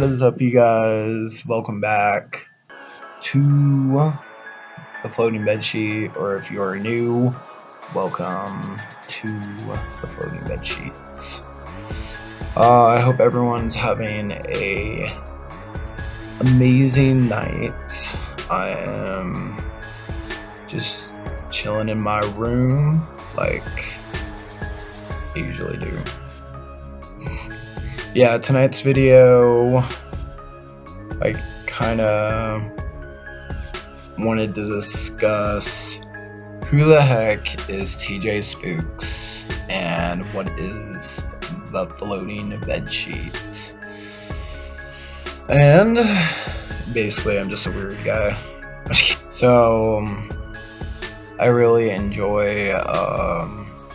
What is up, you guys? Welcome back to the Floating Bedsheet, or if you are new, welcome to the Floating Bedsheets. I hope everyone's having a amazing night. I am just chilling in my room like I usually do. Yeah, tonight's video, I kind of wanted to discuss who the heck is TJ Spooks and what is the Floating Bedsheet. And basically, I'm just a weird guy. So, I really enjoy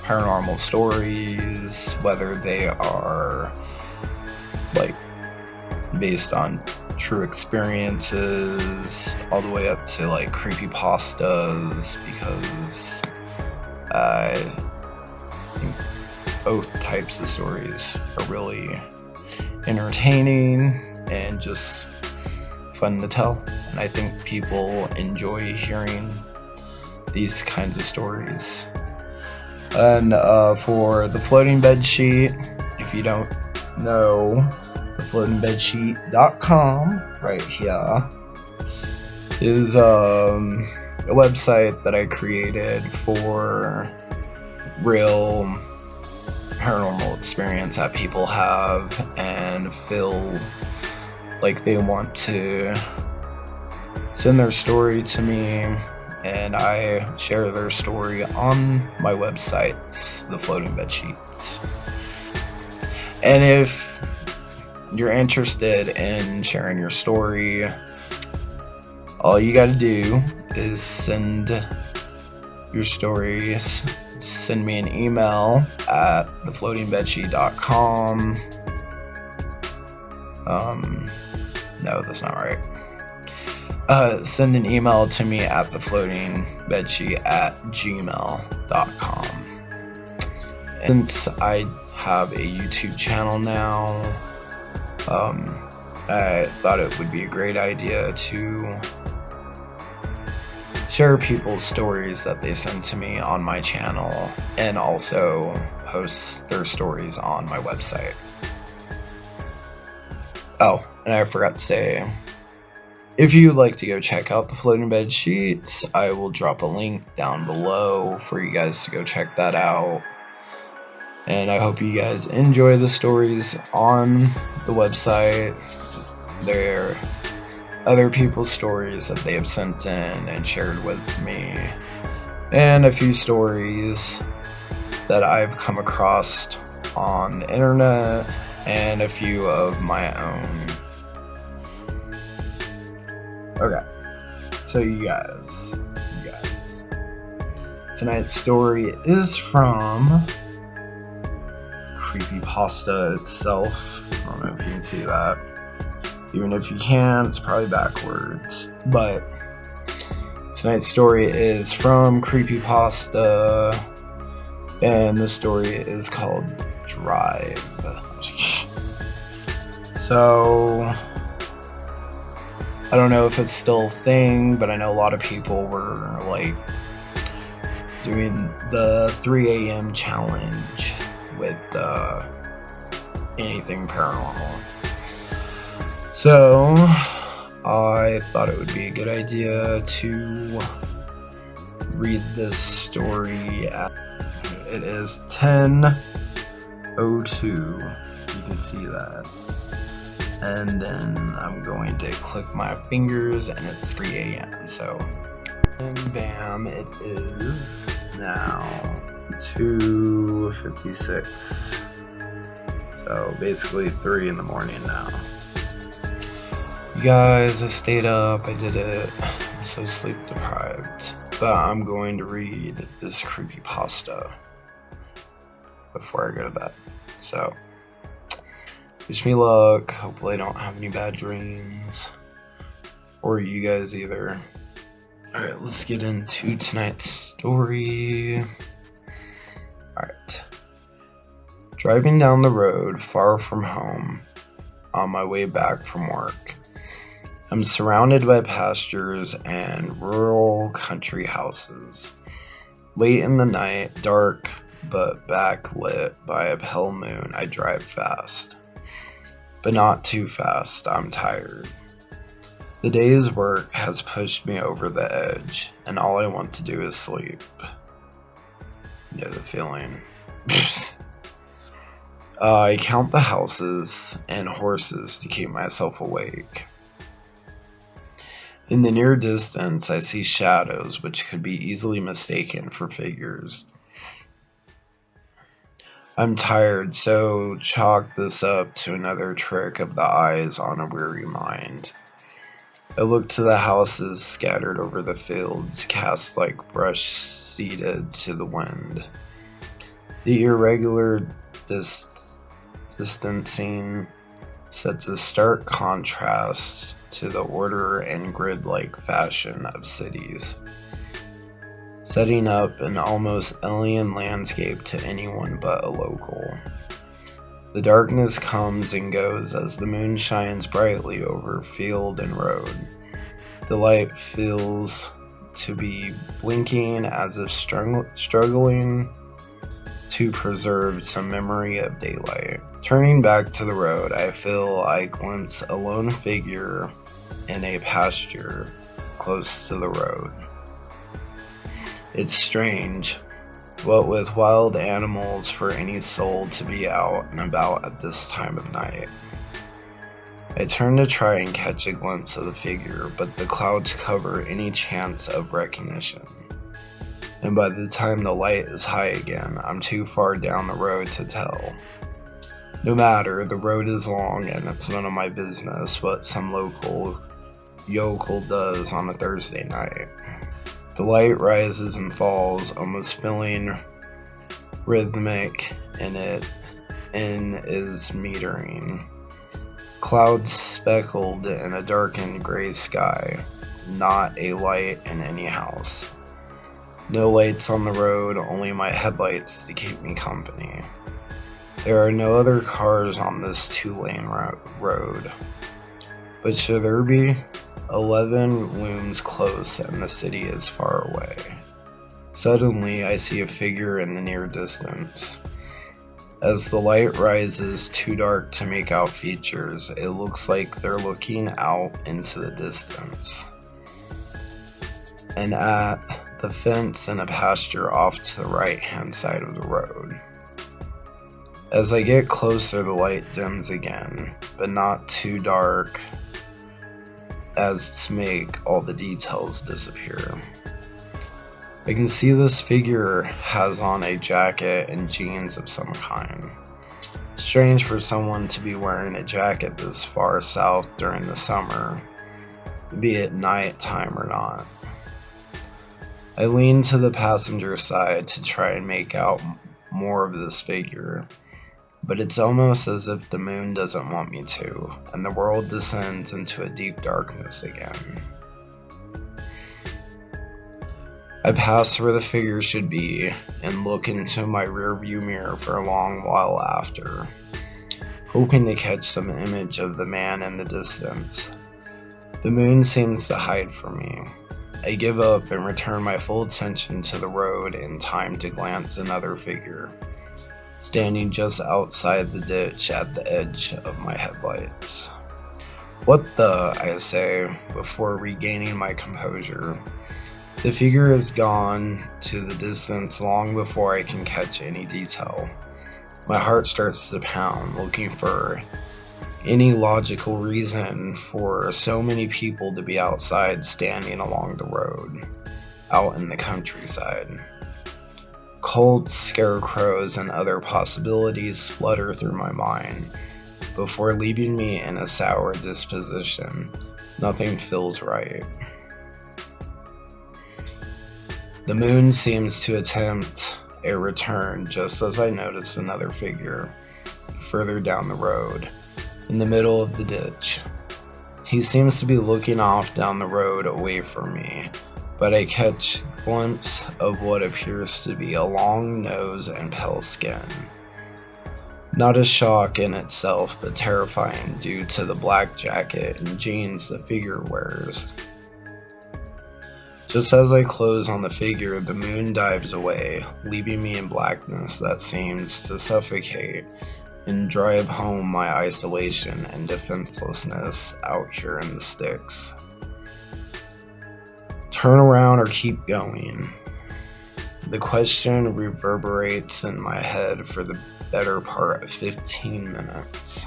paranormal stories, whether they are like based on true experiences all the way up to like creepypastas, because I think both types of stories are really entertaining and just fun to tell, and I think people enjoy hearing these kinds of stories. And for the Floating Bedsheet, if you don't know, thefloatingbedsheet.com right here is a website that I created for real paranormal experience that people have and feel like they want to send their story to me, and I share their story on my website, The Floating Bedsheets. And if you're interested in sharing your story, all you gotta do is send your stories. Send me an email at thefloatingbedsheet.com. No, that's not right. Send an email to me at thefloatingbedsheet@gmail.com. Since I have a YouTube channel now, I thought it would be a great idea to share people's stories that they send to me on my channel, and also post their stories on my website. Oh, and I forgot to say, if you'd like to go check out the Floating Bedsheets, I will drop a link down below for you guys to go check that out. And I hope you guys enjoy the stories on the website. They're other people's stories that they have sent in and shared with me, and a few stories that I've come across on the internet, and a few of my own. Okay, so you guys, tonight's story is from creepypasta itself. I don't know if you can see that. Even if you can, it's probably backwards. But tonight's story is from creepypasta, and the story is called Drive. So, I don't know if it's still a thing, but I know a lot of people were like doing the 3 a.m. challenge with anything paranormal. So I thought it would be a good idea to read this story. It is 10:02. You can see that. And then I'm going to click my fingers, and it's 3 a.m. So, and bam, it is now 2:56. So basically 3 in the morning now. You guys, I stayed up, I did it. I'm so sleep deprived. But I'm going to read this creepypasta before I go to bed. So, wish me luck. Hopefully I don't have any bad dreams. Or you guys either. Alright, let's get into tonight's story. Alright. Driving down the road far from home, on my way back from work. I'm surrounded by pastures and rural country houses. Late in the night, dark but backlit by a pale moon, I drive fast. But not too fast, I'm tired. The day's work has pushed me over the edge, and all I want to do is sleep. You know the feeling. I count the houses and horses to keep myself awake. In the near distance, I see shadows which could be easily mistaken for figures. I'm tired, so chalk this up to another trick of the eyes on a weary mind. I look to the houses scattered over the fields, cast like brush seeded to the wind. The irregular distancing sets a stark contrast to the order and grid-like fashion of cities, setting up an almost alien landscape to anyone but a local. The darkness comes and goes as the moon shines brightly over field and road. The light feels to be blinking as if struggling to preserve some memory of daylight. Turning back to the road, I feel I glimpse a lone figure in a pasture close to the road. It's strange, what with wild animals for any soul to be out and about at this time of night. I turn to try and catch a glimpse of the figure, but the clouds cover any chance of recognition. And by the time the light is high again, I'm too far down the road to tell. No matter, the road is long and it's none of my business what some local yokel does on a Thursday night. The light rises and falls, almost feeling rhythmic in is metering. Clouds speckled in a darkened gray sky, not a light in any house. No lights on the road, only my headlights to keep me company. There are no other cars on this two-lane road. But should there be? 11 looms close and the city is far away. Suddenly, I see a figure in the near distance. As the light rises too dark to make out features, it looks like they're looking out into the distance. And at the fence and a pasture off to the right-hand side of the road. As I get closer, the light dims again, but not too dark as to make all the details disappear. I can see this figure has on a jacket and jeans of some kind. Strange for someone to be wearing a jacket this far south during the summer, be it night time or not. I lean to the passenger side to try and make out more of this figure, but it's almost as if the moon doesn't want me to, and the world descends into a deep darkness again. I pass where the figure should be and look into my rearview mirror for a long while after, hoping to catch some image of the man in the distance. The moon seems to hide from me. I give up and return my full attention to the road in time to glance another figure, standing just outside the ditch at the edge of my headlights. What the, I say, before regaining my composure. The figure is gone to the distance long before I can catch any detail. My heart starts to pound, looking for any logical reason for so many people to be outside standing along the road, out in the countryside. Colts, scarecrows, and other possibilities flutter through my mind before leaving me in a sour disposition. Nothing feels right. The moon seems to attempt a return just as I notice another figure further down the road, in the middle of the ditch. He seems to be looking off down the road away from me, but I catch a glimpse of what appears to be a long nose and pale skin. Not a shock in itself, but terrifying due to the black jacket and jeans the figure wears. Just as I close on the figure, the moon dives away, leaving me in blackness that seems to suffocate and drive home my isolation and defenselessness out here in the sticks. Turn around or keep going. The question reverberates in my head for the better part of 15 minutes.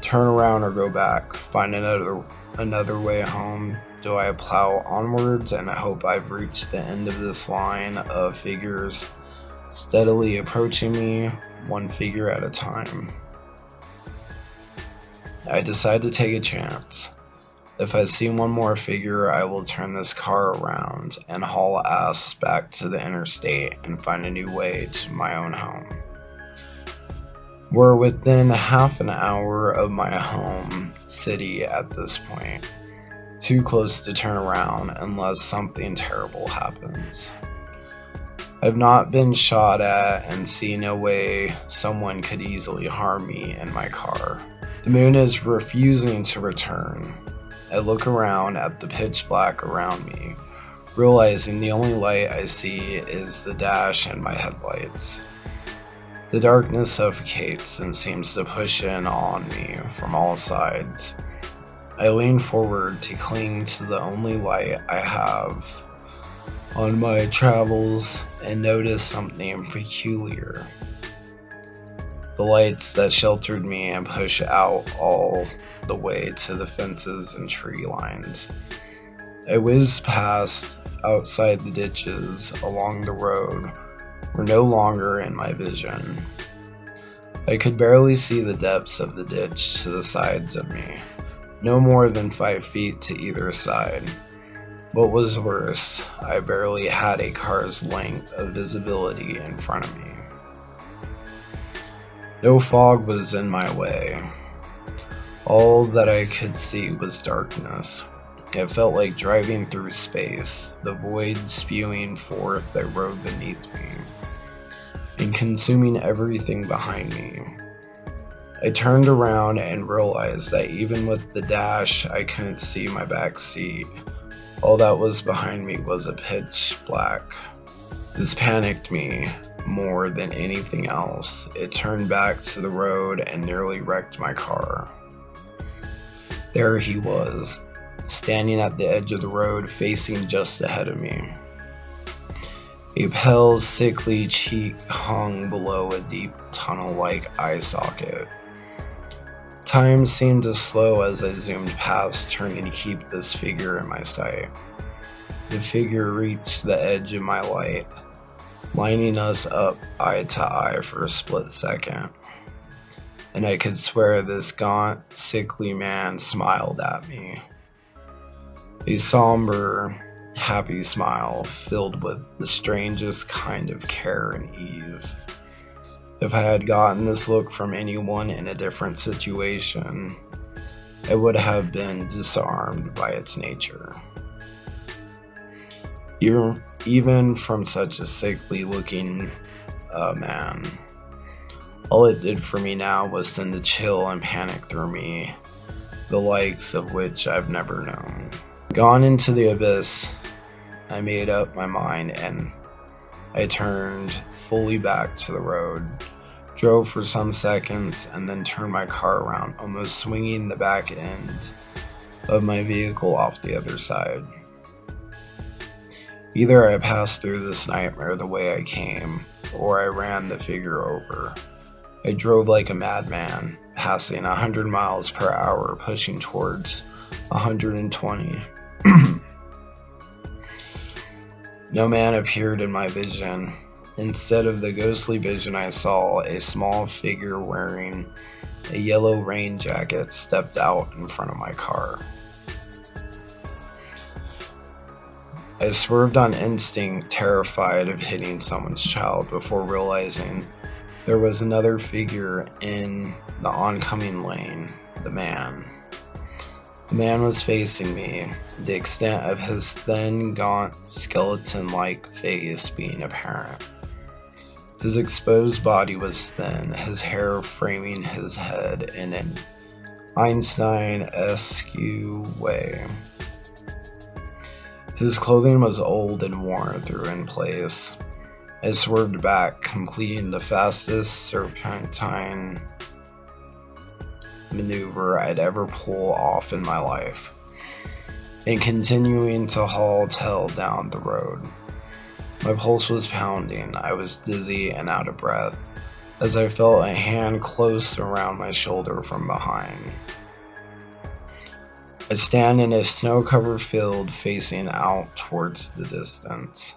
Turn around or go back, find another way home. Do I plow onwards and hope I've reached the end of this line of figures steadily approaching me, one figure at a time? I decide to take a chance. If I see one more figure, I will turn this car around and haul ass back to the interstate and find a new way to my own home. We're within half an hour of my home city at this point. Too close to turn around unless something terrible happens. I've not been shot at and see no way someone could easily harm me in my car. The moon is refusing to return. I look around at the pitch black around me, realizing the only light I see is the dash and my headlights. The darkness suffocates and seems to push in on me from all sides. I lean forward to cling to the only light I have on my travels and notice something peculiar. The lights that sheltered me and push out all the way to the fences and tree lines. I whizzed past outside the ditches along the road were no longer in my vision. I could barely see the depths of the ditch to the sides of me. No more than 5 feet to either side. What was worse, I barely had a car's length of visibility in front of me. No fog was in my way. All that I could see was darkness. It felt like driving through space, the void spewing forth that rode beneath me, and consuming everything behind me. I turned around and realized that even with the dash, I couldn't see my back seat. All that was behind me was a pitch black. This panicked me more than anything else. It turned back to the road and nearly wrecked my car. There he was, standing at the edge of the road, facing just ahead of me. A pale, sickly cheek hung below a deep tunnel-like eye socket. Time seemed to slow as I zoomed past, turning to keep this figure in my sight. The figure reached the edge of my light, lining us up eye to eye for a split second, and I could swear this gaunt, sickly man smiled at me. A somber, happy smile filled with the strangest kind of care and ease. If I had gotten this look from anyone in a different situation, I would have been disarmed by its nature. Even from such a sickly looking man. All it did for me now was send a chill and panic through me, the likes of which I've never known. Gone into the abyss, I made up my mind and I turned fully back to the road, drove for some seconds, and then turned my car around, almost swinging the back end of my vehicle off the other side. Either I passed through this nightmare the way I came, or I ran the figure over. I drove like a madman, passing 100 miles per hour, pushing towards 120. No man appeared in my vision. Instead of the ghostly vision, I saw a small figure wearing a yellow rain jacket stepped out in front of my car. I swerved on instinct, terrified of hitting someone's child, before realizing there was another figure in the oncoming lane, the man. The man was facing me, the extent of his thin, gaunt, skeleton-like face being apparent. His exposed body was thin, his hair framing his head in an Einstein-esque way. His clothing was old and worn through in place. I swerved back, completing the fastest serpentine maneuver I'd ever pull off in my life, and continuing to haul tail down the road. My pulse was pounding, I was dizzy and out of breath, as I felt a hand close around my shoulder from behind. I stand in a snow-covered field facing out towards the distance.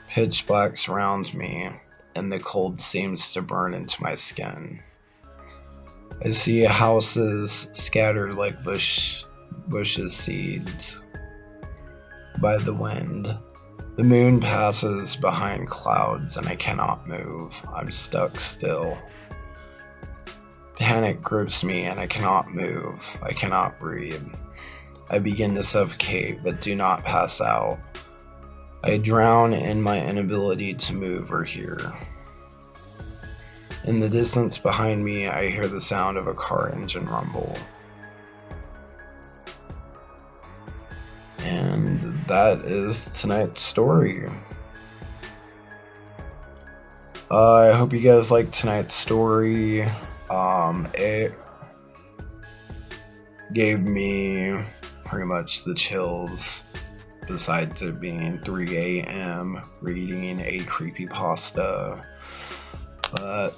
Pitch black surrounds me, and the cold seems to burn into my skin. I see houses scattered like bushes seeds by the wind. The moon passes behind clouds and I cannot move. I'm stuck still. Panic grips me and I cannot move. I cannot breathe. I begin to suffocate but do not pass out. I drown in my inability to move or hear. In the distance behind me, I hear the sound of a car engine rumble. And that is tonight's story. I hope you guys liked tonight's story. It gave me pretty much the chills, besides it being 3 a.m. reading a creepypasta. But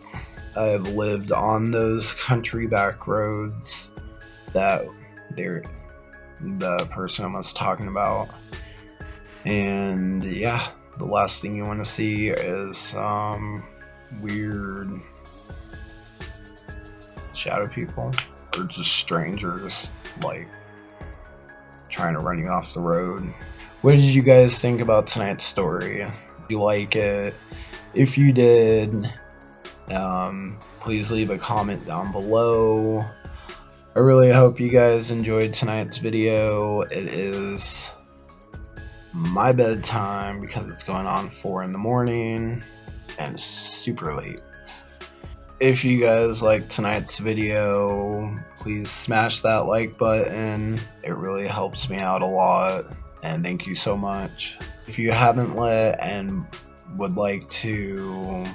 I have lived on those country back roads that the person was talking about. And yeah, the last thing you want to see is weird shadow people or just strangers like trying to run you off the road. What did you guys think about tonight's story? Did you like it? If you did, please leave a comment down below. I really hope you guys enjoyed tonight's video. It is my bedtime because it's going on 4 in the morning and super late. If you guys liked tonight's video, please smash that like button. It really helps me out a lot, and thank you so much. If you haven't yet and would like to,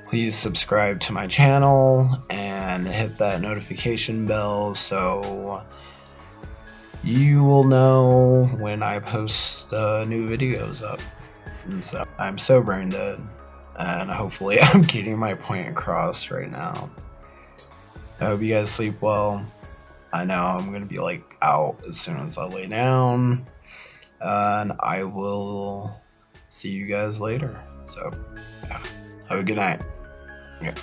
please subscribe to my channel and hit that notification bell so you will know when I post new videos up. And so I'm so brain dead, and hopefully I'm getting my point across right now. I hope you guys sleep well. I know I'm gonna be like out as soon as I lay down, and I will see you guys later. So yeah, have a good night. Yeah.